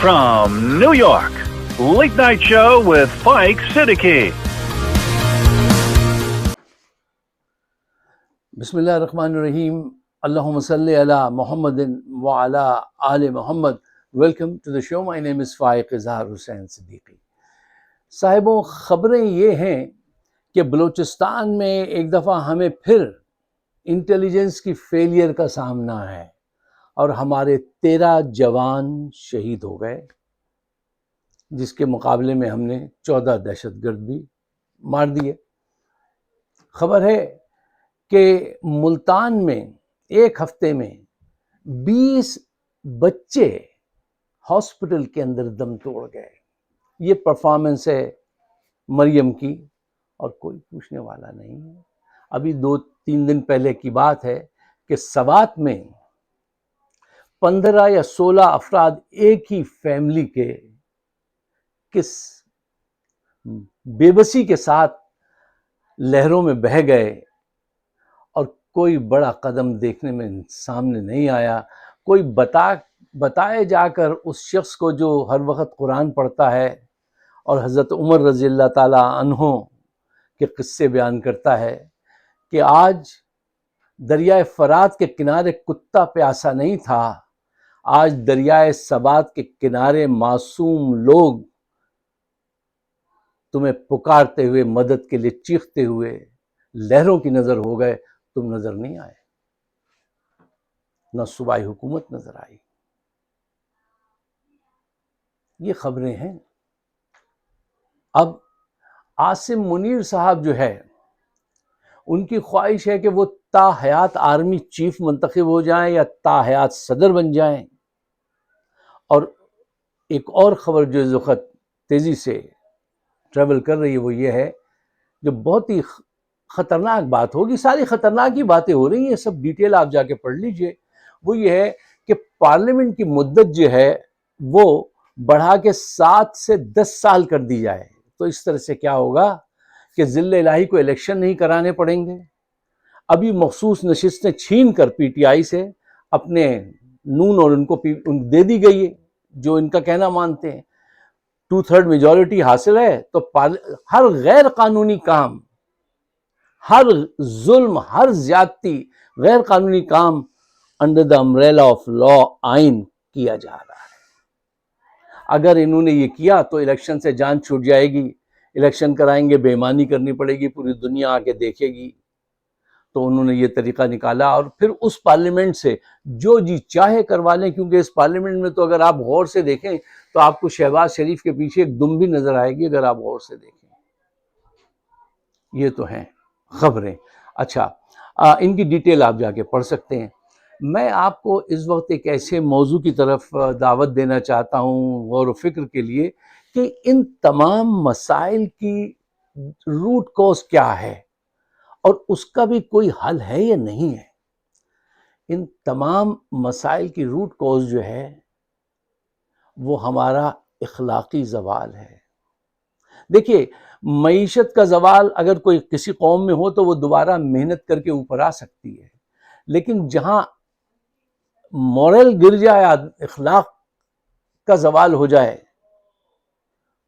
From New York, Late Night Show with Spike Siddiqui. Bismillahirrahmanirrahim. Allahumma salli ala Muhammadin wa ala ali Muhammad. Welcome to the show. My name is Faiq Izhar Hussain Siddiqui. صاحبوں، خبریں یہ ہیں کہ بلوچستان میں ایک دفعہ ہمیں پھر intelligence کی فیلئر کا سامنا ہے اور ہمارے 13 جوان شہید ہو گئے، جس کے مقابلے میں ہم نے 14 دہشت گرد بھی مار دیے۔ خبر ہے کہ ملتان میں ایک ہفتے میں 20 بچے ہاسپٹل کے اندر دم توڑ گئے۔ یہ پرفارمنس ہے مریم کی اور کوئی پوچھنے والا نہیں ہے۔ ابھی 2-3 دن پہلے کی بات ہے کہ سوات میں 15 یا 16 افراد ایک ہی فیملی کے کس بے بسی کے ساتھ لہروں میں بہہ گئے اور کوئی بڑا قدم دیکھنے میں سامنے نہیں آیا۔ کوئی بتائے جا کر اس شخص کو جو ہر وقت قرآن پڑھتا ہے اور حضرت عمر رضی اللہ تعالیٰ عنہ کے قصے بیان کرتا ہے کہ آج دریائے فرات کے کنارے کتا پیاسا نہیں تھا، آج دریائے سبات کے کنارے معصوم لوگ تمہیں پکارتے ہوئے، مدد کے لیے چیختے ہوئے لہروں کی نظر ہو گئے، تم نظر نہیں آئے، نہ صوبائی حکومت نظر آئی۔ یہ خبریں ہیں۔ اب عاصم منیر صاحب جو ہے، ان کی خواہش ہے کہ وہ تا حیات آرمی چیف منتخب ہو جائیں یا تا حیات صدر بن جائیں۔ اور ایک اور خبر جو اس وقت تیزی سے ٹریول کر رہی ہے وہ یہ ہے، جو بہت ہی خطرناک بات ہوگی، ساری خطرناک ہی باتیں ہو رہی ہیں، سب ڈیٹیل آپ جا کے پڑھ لیجئے۔ وہ یہ ہے کہ پارلیمنٹ کی مدت جو ہے وہ بڑھا کے 7 سے 10 سال کر دی جائے۔ تو اس طرح سے کیا ہوگا کہ ذل الہی کو الیکشن نہیں کرانے پڑیں گے۔ ابھی مخصوص نشستیں چھین کر پی ٹی آئی سے اپنے نون اور ان کو دے دی گئی ہے جو ان کا کہنا مانتے ہیں۔ 2/3 میجورٹی حاصل ہے تو ہر غیر قانونی کام، ہر ظلم، ہر زیادتی، غیر قانونی کام under the umbrella of law آئین کیا جا رہا ہے۔ اگر انہوں نے یہ کیا تو الیکشن سے جان چھوٹ جائے گی، الیکشن کرائیں گے، بے ایمانی کرنی پڑے گی، پوری دنیا آ کے دیکھے گی۔ تو انہوں نے یہ طریقہ نکالا اور پھر اس پارلیمنٹ سے جو جی چاہے کروا لیں، کیونکہ اس پارلیمنٹ میں تو اگر آپ غور سے دیکھیں تو آپ کو شہباز شریف کے پیچھے ایک دم بھی نظر آئے گی اگر آپ غور سے دیکھیں۔ یہ تو ہیں خبریں۔ اچھا، ان کی ڈیٹیل آپ جا کے پڑھ سکتے ہیں۔ میں آپ کو اس وقت ایک ایسے موضوع کی طرف دعوت دینا چاہتا ہوں غور و فکر کے لیے کہ ان تمام مسائل کی روٹ کوز کیا ہے اور اس کا بھی کوئی حل ہے یا نہیں ہے۔ ان تمام مسائل کی روٹ کوز جو ہے وہ ہمارا اخلاقی زوال ہے۔ دیکھیے، معیشت کا زوال اگر کوئی کسی قوم میں ہو تو وہ دوبارہ محنت کر کے اوپر آ سکتی ہے، لیکن جہاں مورل گر جائے، اخلاق کا زوال ہو جائے،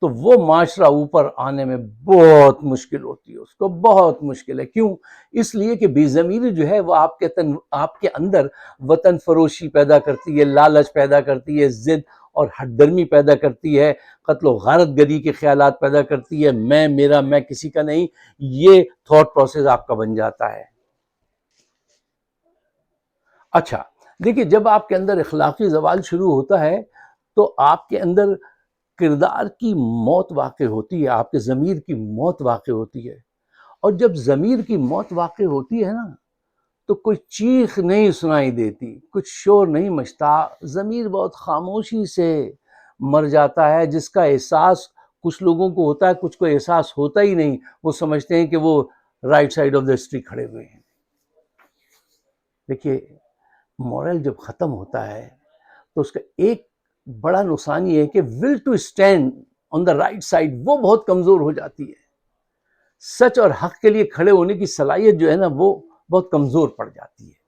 تو وہ معاشرہ اوپر آنے میں بہت مشکل ہوتی ہے، اس کو بہت مشکل ہے۔ کیوں؟ اس لیے کہ بے ضمیری جو ہے وہ آپ کے اندر وطن فروشی پیدا کرتی ہے، لالچ پیدا کرتی ہے، ضد اور ہٹ درمی پیدا کرتی ہے، قتل و غارت گری کے خیالات پیدا کرتی ہے، میں میرا، میں کسی کا نہیں، یہ تھاٹ پروسیس آپ کا بن جاتا ہے۔ اچھا دیکھیے، جب آپ کے اندر اخلاقی زوال شروع ہوتا ہے تو آپ کے اندر کردار کی موت واقع ہوتی ہے، آپ کے ضمیر کی موت واقع ہوتی ہے۔ اور جب ضمیر کی موت واقع ہوتی ہے نا تو کوئی چیخ نہیں سنائی دیتی، کچھ شور نہیں مچتا، ضمیر بہت خاموشی سے مر جاتا ہے، جس کا احساس کچھ لوگوں کو ہوتا ہے، کچھ کو احساس ہوتا ہی نہیں، وہ سمجھتے ہیں کہ وہ right side of the history کھڑے ہوئے ہیں۔ دیکھیے، مورل جب ختم ہوتا ہے تو اس کا ایک بڑا نقصان یہ ہے کہ will to stand on the right side وہ بہت کمزور ہو جاتی ہے۔ سچ اور حق کے لیے کھڑے ہونے کی صلاحیت جو ہے نا وہ بہت کمزور پڑ جاتی ہے۔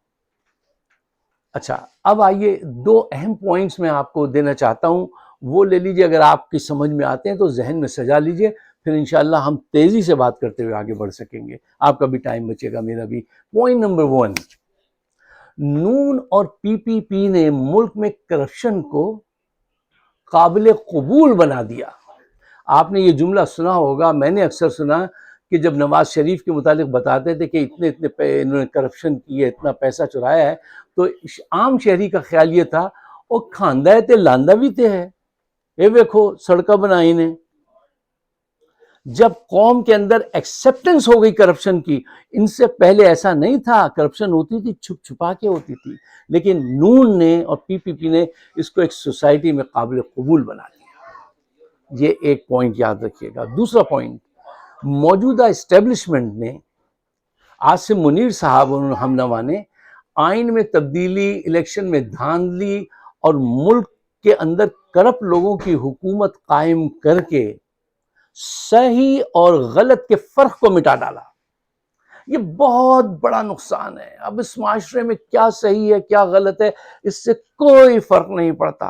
اچھا، اب آئیے 2 اہم پوائنٹس میں آپ کو دینا چاہتا ہوں، وہ لے لیجئے، اگر آپ کی سمجھ میں آتے ہیں تو ذہن میں سجا لیجئے، پھر انشاءاللہ ہم تیزی سے بات کرتے ہوئے آگے بڑھ سکیں گے، آپ کا بھی ٹائم بچے گا، میرا بھی۔ پوائنٹ نمبر 1، نون اور پی پی پی نے ملک میں کرپشن کو قابل قبول بنا دیا۔ آپ نے یہ جملہ سنا ہوگا، میں نے اکثر سنا کہ جب نواز شریف کے متعلق بتاتے تھے کہ اتنے انہوں نے کرپشن کی ہے، اتنا پیسہ چرایا ہے، تو عام شہری کا خیال یہ تھا وہ کھاندہ تے لاندہ بھی تے ہے، یہ دیکھو سڑکیں بنائی نے۔ جب قوم کے اندر ایکسیپٹنس ہو گئی کرپشن کی، ان سے پہلے ایسا نہیں تھا، کرپشن ہوتی تھی چھپ چھپا کے ہوتی تھی، لیکن نون نے اور پی پی پی نے اس کو ایک سوسائٹی میں قابل قبول بنا دیا۔ یہ ایک پوائنٹ یاد رکھیے گا۔ دوسرا پوائنٹ، موجودہ اسٹیبلشمنٹ نے، عاصم منیر صاحب اور ہم نوا نے آئین میں تبدیلی، الیکشن میں دھاندلی اور ملک کے اندر کرپٹ لوگوں کی حکومت قائم کر کے صحیح اور غلط کے فرق کو مٹا ڈالا۔ یہ بہت بڑا نقصان ہے۔ اب اس معاشرے میں کیا صحیح ہے کیا غلط ہے اس سے کوئی فرق نہیں پڑتا،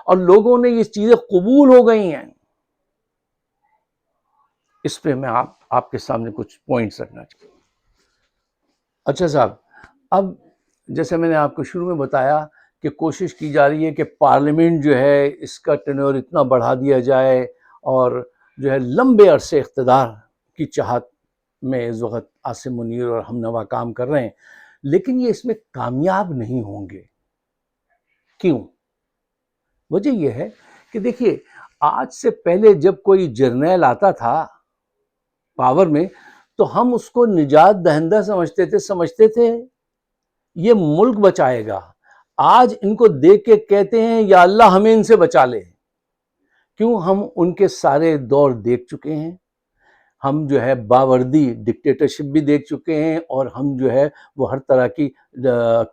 اور لوگوں نے یہ چیزیں قبول ہو گئی ہیں۔ اس پہ میں آپ کے سامنے کچھ پوائنٹس رکھنا چاہتا ہوں۔ اچھا صاحب، اب جیسے میں نے آپ کو شروع میں بتایا کہ کوشش کی جا رہی ہے کہ پارلیمنٹ جو ہے اس کا ٹینیور اتنا بڑھا دیا جائے، اور جو ہے لمبے عرصے اقتدار کی چاہت میں اس وقت عاصم منیر اور ہم نوا کام کر رہے ہیں، لیکن یہ اس میں کامیاب نہیں ہوں گے۔ کیوں؟ وجہ یہ ہے کہ دیکھیے، آج سے پہلے جب کوئی جرنیل آتا تھا پاور میں تو ہم اس کو نجات دہندہ سمجھتے تھے یہ ملک بچائے گا۔ آج ان کو دیکھ کے کہتے ہیں یا اللہ ہمیں ان سے بچا لے۔ کیوں؟ ہم ان کے سارے دور دیکھ چکے ہیں، ہم جو ہے باوردی ڈکٹیٹرشپ بھی دیکھ چکے ہیں، اور ہم جو ہے وہ ہر طرح کی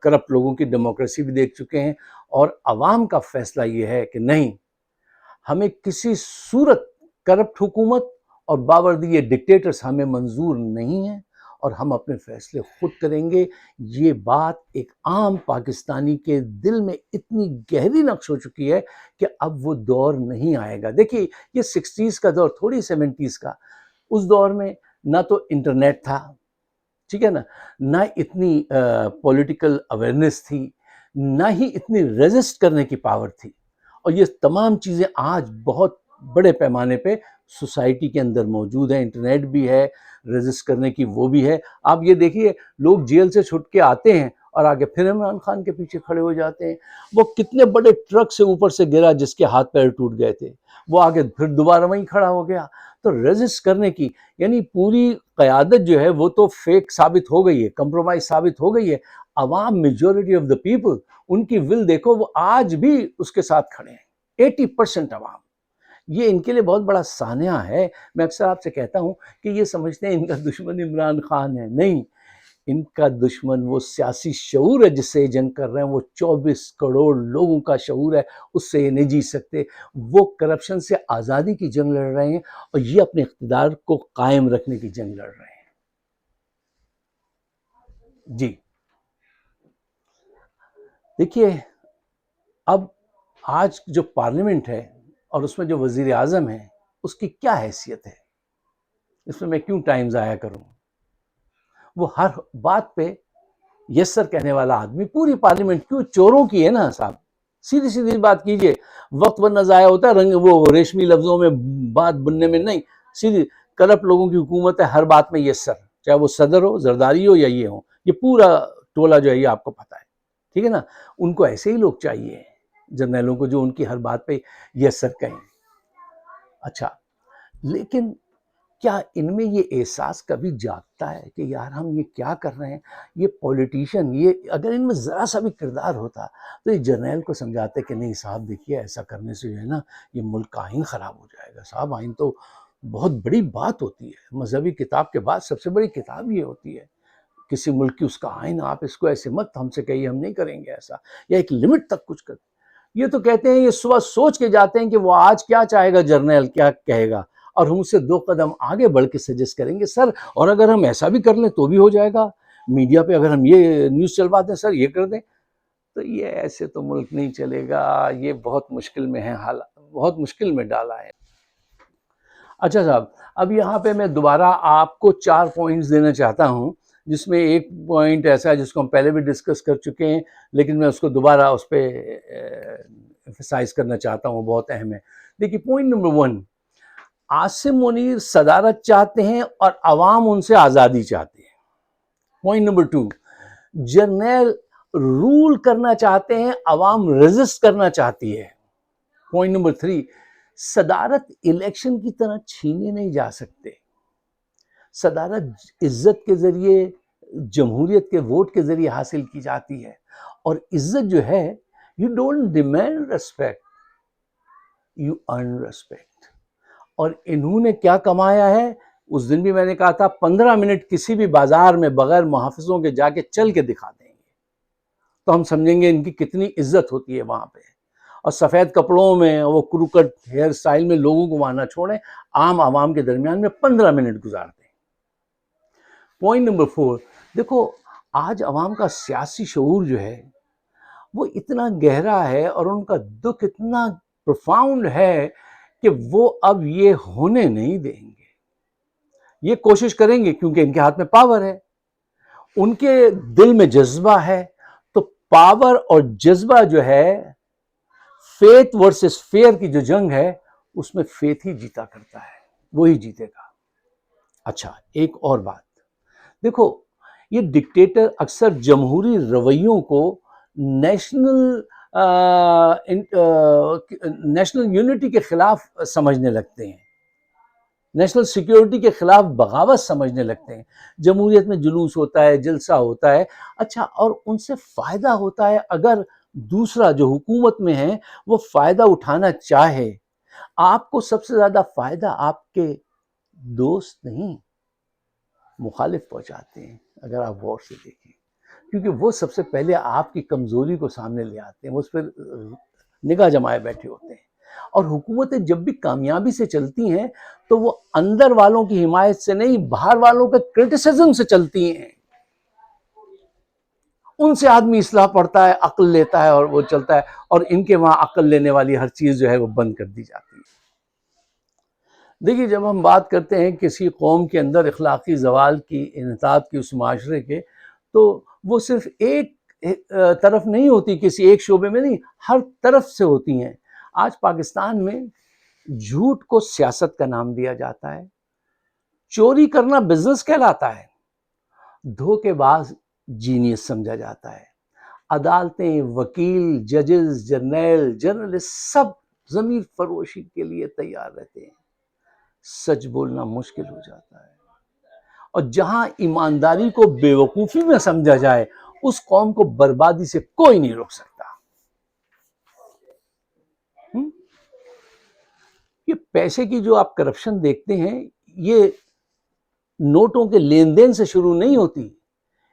کرپٹ لوگوں کی ڈیموکریسی بھی دیکھ چکے ہیں، اور عوام کا فیصلہ یہ ہے کہ نہیں، ہمیں کسی صورت کرپٹ حکومت اور باوردی یہ ڈکٹیٹرز ہمیں منظور نہیں ہیں، اور ہم اپنے فیصلے خود کریں گے۔ یہ بات ایک عام پاکستانی کے دل میں اتنی گہری نقش ہو چکی ہے کہ اب وہ دور نہیں آئے گا۔ دیکھیے، یہ 60s کا دور تھوڑی 70s کا، اس دور میں نہ تو انٹرنیٹ تھا، ٹھیک ہے نا، نہ اتنی پولیٹیکل اویئرنیس تھی، نہ ہی اتنی ریزسٹ کرنے کی پاور تھی، اور یہ تمام چیزیں آج بہت بڑے پیمانے پہ سوسائٹی کے اندر موجود ہیں۔ انٹرنیٹ بھی ہے، ریزسٹ کرنے کی وہ بھی ہے۔ آپ یہ دیکھیے، لوگ جیل سے چھٹ کے آتے ہیں اور آگے پھر عمران خان کے پیچھے کھڑے ہو جاتے ہیں۔ وہ کتنے بڑے ٹرک سے اوپر سے گرا جس کے ہاتھ پیر ٹوٹ گئے تھے، وہ آگے پھر دوبارہ وہیں کھڑا ہو گیا۔ تو ریزسٹ کرنے کی یعنی پوری قیادت جو ہے وہ تو فیک ثابت ہو گئی ہے، کمپرومائز ثابت ہو گئی ہے۔ عوام، میجورٹی آف دا پیپل، ان کی ول دیکھو، وہ آج بھی اس کے ساتھ کھڑے ہیں۔ 80% عوام، یہ ان کے لیے بہت بڑا سانحہ ہے۔ میں اکثر آپ سے کہتا ہوں کہ یہ سمجھتے ہیں ان کا دشمن عمران خان ہے، نہیں، ان کا دشمن وہ سیاسی شعور ہے جس سے یہ جنگ کر رہے ہیں، وہ 24 کروڑ لوگوں کا شعور ہے، اس سے یہ نہیں جیت سکتے۔ وہ کرپشن سے آزادی کی جنگ لڑ رہے ہیں، اور یہ اپنے اقتدار کو قائم رکھنے کی جنگ لڑ رہے ہیں۔ جی دیکھیے، اب آج جو پارلیمنٹ ہے اور اس میں جو وزیر اعظم ہے، اس کی کیا حیثیت ہے؟ اس میں کیوں ٹائم ضائع کروں؟ وہ ہر بات پہ یس سر کہنے والا آدمی، پوری پارلیمنٹ کیوں چوروں کی ہے نا صاحب، سیدھی سیدھی بات کیجئے، وقت ورنہ ضائع ہوتا ہے رنگ وہ ریشمی لفظوں میں بات بننے میں نہیں، سیدھی کرپٹ لوگوں کی حکومت ہے، ہر بات میں یس سر، چاہے وہ صدر ہو، زرداری ہو، یا یہ ہو، یہ پورا ٹولہ جو ہے یہ آپ کو پتہ ہے، ٹھیک ہے نا۔ ان کو ایسے ہی لوگ چاہیے، جرنیلوں کو، جو ان کی ہر بات پہ یس سر کہیں۔ اچھا، لیکن کیا ان میں یہ احساس کبھی جاگتا ہے کہ یار ہم یہ کیا کر رہے ہیں؟ یہ پولیٹیشین، یہ اگر ان میں ذرا سا بھی کردار ہوتا تو یہ جرنیل کو سمجھاتے کہ نہیں صاحب، دیکھیے ایسا کرنے سے جو ہے نا یہ ملک کا آئین خراب ہو جائے گا۔ صاحب، آئین تو بہت بڑی بات ہوتی ہے، مذہبی کتاب کے بعد سب سے بڑی کتاب یہ ہوتی ہے کسی ملک کی، اس کا آئین، آپ اس کو ایسے مت ہم سے کہیے، ہم نہیں کریں گے ایسا، یا ایک لمٹ تک کچھ کرتے۔ یہ تو کہتے ہیں، یہ صبح سوچ کے جاتے ہیں کہ وہ آج کیا چاہے گا، جرنیل کیا کہے گا، اور ہم اس سے 2 قدم آگے بڑھ کے سجیسٹ کریں گے سر، اور اگر ہم ایسا بھی کر لیں تو بھی ہو جائے گا، میڈیا پہ اگر ہم یہ نیوز چلوا دیں سر، یہ کر دیں۔ تو یہ ایسے تو ملک نہیں چلے گا، یہ بہت مشکل میں ہے، بہت مشکل میں ڈالا ہے۔ اچھا صاحب، اب یہاں پہ میں دوبارہ آپ کو 4 پوائنٹس دینا چاہتا ہوں، جس میں ایک پوائنٹ ایسا ہے جس کو ہم پہلے بھی ڈسکس کر چکے ہیں، لیکن میں اس کو دوبارہ اس پہ ایمفسائز کرنا چاہتا ہوں، بہت اہم ہے۔ دیکھیے پوائنٹ نمبر 1، عاصم منیر صدارت چاہتے ہیں اور عوام ان سے آزادی چاہتے ہیں۔ پوائنٹ نمبر 2، جرنیل رول کرنا چاہتے ہیں، عوام ریزسٹ کرنا چاہتی ہے۔ پوائنٹ نمبر 3، صدارت الیکشن کی طرح چھینے نہیں جا سکتے، صدارت عزت کے ذریعے، جمہوریت کے ووٹ کے ذریعے حاصل کی جاتی ہے، اور عزت جو ہے you don't demand respect, you earn respect. اور انہوں نے کیا کمایا ہے، اس دن بھی میں نے کہا تھا 15 منٹ کسی بھی بازار میں بغیر محافظوں کے جا کے چل کے دکھا دیں گے تو ہم سمجھیں گے ان کی کتنی عزت ہوتی ہے وہاں پہ۔ اور سفید کپڑوں میں، وہ کروکٹ ہیئر سٹائل میں لوگوں کو وہاں نہ چھوڑیں، عام عوام کے درمیان میں 15 منٹ گزار دیں۔ پوائنٹ نمبر 4، دیکھو آج عوام کا سیاسی شعور جو ہے وہ اتنا گہرا ہے اور ان کا دکھ اتنا پروفاؤنڈ ہے کہ وہ اب یہ ہونے نہیں دیں گے، یہ کوشش کریں گے کیونکہ ان کے ہاتھ میں پاور ہے، ان کے دل میں جذبہ ہے، تو پاور اور جذبہ جو ہے، فیتھ ورسس فیئر کی جو جنگ ہے اس میں فیتھ ہی جیتا کرتا ہے، وہی جیتے گا۔ اچھا ایک اور بات، دیکھو یہ ڈکٹیٹر اکثر جمہوری رویوں کو نیشنل یونٹی کے خلاف سمجھنے لگتے ہیں، نیشنل سیکیورٹی کے خلاف بغاوت سمجھنے لگتے ہیں۔ جمہوریت میں جلوس ہوتا ہے، جلسہ ہوتا ہے، اچھا اور ان سے فائدہ ہوتا ہے اگر دوسرا جو حکومت میں ہے وہ فائدہ اٹھانا چاہے۔ آپ کو سب سے زیادہ فائدہ آپ کے دوست نہیں، مخالف پہنچاتے ہیں، اگر آپ غور سے دیکھیں، کیونکہ وہ سب سے پہلے آپ کی کمزوری کو سامنے لے آتے ہیں، وہ اس پہ نگاہ جمائے بیٹھے ہوتے ہیں۔ اور حکومتیں جب بھی کامیابی سے چلتی ہیں تو وہ اندر والوں کی حمایت سے نہیں، باہر والوں کے کرٹیسزم سے چلتی ہیں، ان سے آدمی اصلاح پڑھتا ہے، عقل لیتا ہے اور وہ چلتا ہے، اور ان کے وہاں عقل لینے والی ہر چیز جو ہے وہ بند کر دی جاتی ہے۔ دیکھیے جب ہم بات کرتے ہیں کسی قوم کے اندر اخلاقی زوال کی، انحطاط کی، اس معاشرے کے، تو وہ صرف ایک طرف نہیں ہوتی، کسی ایک شعبے میں نہیں، ہر طرف سے ہوتی ہیں۔ آج پاکستان میں جھوٹ کو سیاست کا نام دیا جاتا ہے، چوری کرنا بزنس کہلاتا ہے، دھوکے باز جینیس سمجھا جاتا ہے۔ عدالتیں، وکیل، ججز، جرنلسٹ سب ضمیر فروشی کے لیے تیار رہتے ہیں، سچ بولنا مشکل ہو جاتا ہے، اور جہاں ایمانداری کو بے وقوفی میں سمجھا جائے اس قوم کو بربادی سے کوئی نہیں روک سکتا۔ یہ پیسے کی جو آپ کرپشن دیکھتے ہیں، یہ نوٹوں کے لین دین سے شروع نہیں ہوتی،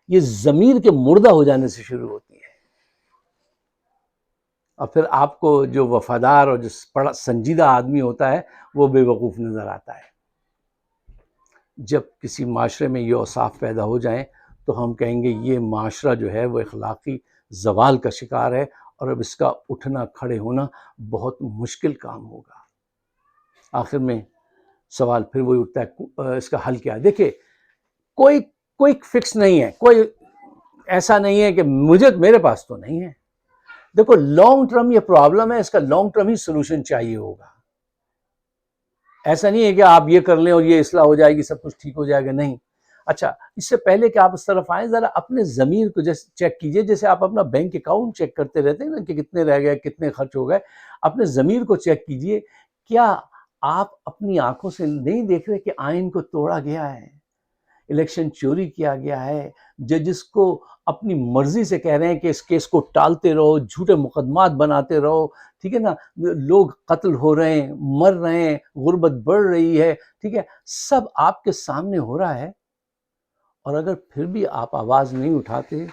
یہ ضمیر کے مردہ ہو جانے سے شروع ہوتی ہے، اور پھر آپ کو جو وفادار اور جو بڑا سنجیدہ آدمی ہوتا ہے وہ بے وقوف نظر آتا ہے۔ جب کسی معاشرے میں یہ اوصاف پیدا ہو جائیں تو ہم کہیں گے یہ معاشرہ جو ہے وہ اخلاقی زوال کا شکار ہے، اور اب اس کا اٹھنا کھڑے ہونا بہت مشکل کام ہوگا۔ آخر میں سوال پھر وہی اٹھتا ہے، اس کا حل کیا ہے؟ دیکھیں کوئی فکس نہیں ہے، کوئی ایسا نہیں ہے کہ میرے پاس تو نہیں ہے۔ دیکھو لانگ ٹرم یہ پرابلم ہے، اس کا لانگ ٹرم ہی سولوشن چاہیے ہوگا۔ ایسا نہیں ہے کہ آپ یہ کر لیں اور یہ اصلاح ہو جائے گی، سب کچھ ٹھیک ہو جائے گا، نہیں۔ اچھا اس سے پہلے کہ آپ اس طرف آئیں، ذرا اپنے ضمیر کو چیک کیجئے، جیسے آپ اپنا بینک اکاؤنٹ چیک کرتے رہتے ہیں نا کہ کتنے رہ گئے، کتنے خرچ ہو گئے، اپنے ضمیر کو چیک کیجئے، کیا آپ اپنی آنکھوں سے نہیں دیکھ رہے کہ آئین کو توڑا گیا ہے، الیکشن چوری کیا گیا ہے، ججز کو اپنی مرضی سے کہہ رہے ہیں کہ اس کیس کو ٹالتے رہو، جھوٹے مقدمات بناتے رہو، ٹھیک ہے نا، لوگ قتل ہو رہے ہیں، مر رہے ہیں، غربت بڑھ رہی ہے، ٹھیک ہے، سب آپ کے سامنے ہو رہا ہے، اور اگر پھر بھی آپ آواز نہیں اٹھاتے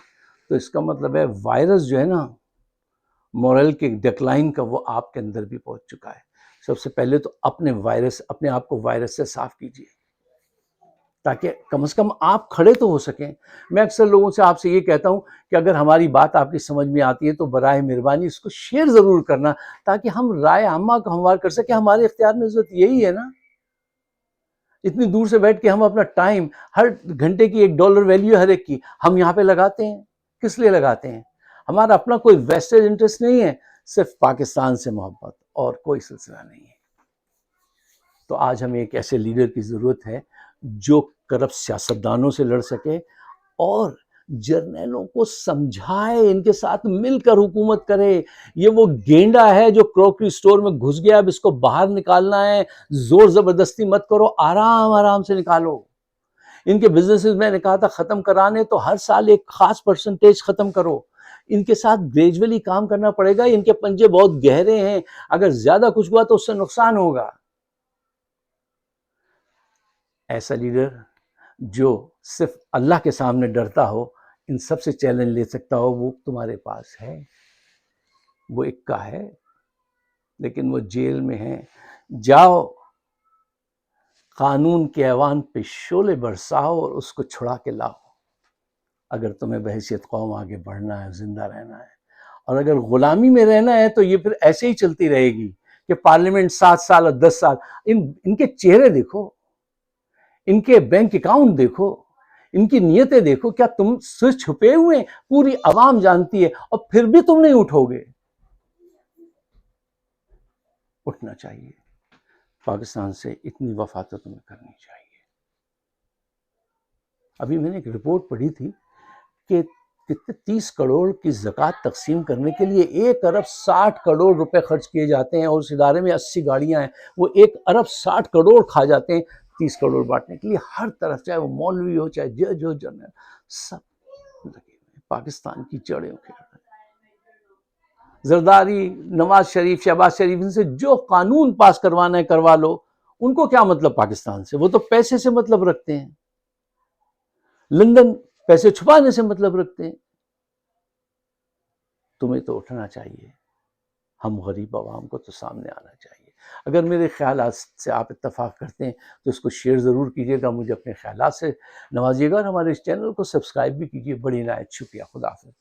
تو اس کا مطلب ہے وائرس جو ہے نا مورل کے ڈکلائن کا، وہ آپ کے اندر بھی پہنچ چکا ہے۔ سب سے پہلے تو اپنے آپ کو وائرس سے صاف کیجیے۔ تاکہ کم از کم آپ کھڑے تو ہو سکیں. میں اکثر لوگوں سے آپ سے یہ کہتا ہوں کہ اگر ہماری بات آپ کی سمجھ میں آتی ہے تو برائے مہربانی اس کو شیئر ضرور کرنا تاکہ ہم رائے عامہ کو ہموار کر سکیں. ہمارے اختیار میں ضرورت یہی ہے نا. اتنی دور سے بیٹھ کے ہم اپنا ٹائم ہر گھنٹے کی $1 ویلیو ہر ایک کی ہم یہاں پہ لگاتے ہیں. کس لیے لگاتے ہیں؟ ہمارا اپنا کوئی ویسٹڈ انٹرسٹ نہیں ہے، صرف پاکستان سے محبت اور کوئی سلسلہ نہیں ہے. تو آج ہمیں ایک ایسے لیڈر کی ضرورت ہے جو کرپٹ سیاستدانوں سے لڑ سکے اور جرنیلوں کو سمجھائے، ان کے ساتھ مل کر حکومت کرے. یہ وہ گینڈا ہے جو کروکری سٹور میں گھس گیا، اب اس کو باہر نکالنا ہے. زور زبردستی مت کرو، آرام آرام سے نکالو. ان کے بزنسز میں نے کہا تھا ختم کرانے تو ہر سال ایک خاص پرسنٹیج ختم کرو. ان کے ساتھ گریجولی کام کرنا پڑے گا. ان کے پنجے بہت گہرے ہیں، اگر زیادہ کچھ ہوا تو اس سے نقصان ہوگا. ایسا لیڈر جو صرف اللہ کے سامنے ڈرتا ہو، ان سب سے چیلنج لے سکتا ہو، وہ تمہارے پاس ہے. وہ اکا ہے لیکن وہ جیل میں ہے. جاؤ قانون کے ایوان پہ شعلے برساؤ اور اس کو چھڑا کے لاؤ اگر تمہیں بحیثیت قوم آگے بڑھنا ہے، زندہ رہنا ہے. اور اگر غلامی میں رہنا ہے تو یہ پھر ایسے ہی چلتی رہے گی کہ پارلیمنٹ 7 سال اور 10 سال. ان کے چہرے دیکھو، ان کے بینک اکاؤنٹ دیکھو، ان کی نیتیں دیکھو. کیا تم سے چھپے ہوئے ہیں؟ پوری عوام جانتی ہے اور پھر بھی تم نہیں اٹھو گے. اٹھنا چاہیے. پاکستان سے اتنی وفا تو تمہیں کرنی چاہیے. ابھی میں نے ایک رپورٹ پڑھی تھی کہ 30 کروڑ کی زکوٰۃ تقسیم کرنے کے لیے 1 ارب 60 کروڑ روپے خرچ کیے جاتے ہیں اور اس ادارے میں 80 گاڑیاں ہیں. وہ 1 ارب 60 کروڑ کھا جاتے ہیں 30 کروڑ بانٹنے کے لیے. ہر طرف، چاہے وہ مولوی ہو، چاہے جج ہو، جنرل، سب لگے ہوئے. پاکستان کی جڑیں اکھیڑ رہے ہیں. زرداری، نواز شریف، شہباز شریف، ان سے جو قانون پاس کروانا ہے کروا لو. ان کو کیا مطلب پاکستان سے؟ وہ تو پیسے سے مطلب رکھتے ہیں. لندن پیسے چھپانے سے مطلب رکھتے ہیں. تمہیں تو اٹھنا چاہیے. ہم غریب عوام کو تو سامنے آنا چاہیے. اگر میرے خیالات سے آپ اتفاق کرتے ہیں تو اس کو شیئر ضرور کیجیے گا. مجھے اپنے خیالات سے نوازیے گا اور ہمارے اس چینل کو سبسکرائب بھی کیجیے. بڑی عنایت. شکریہ. خدا حافظ.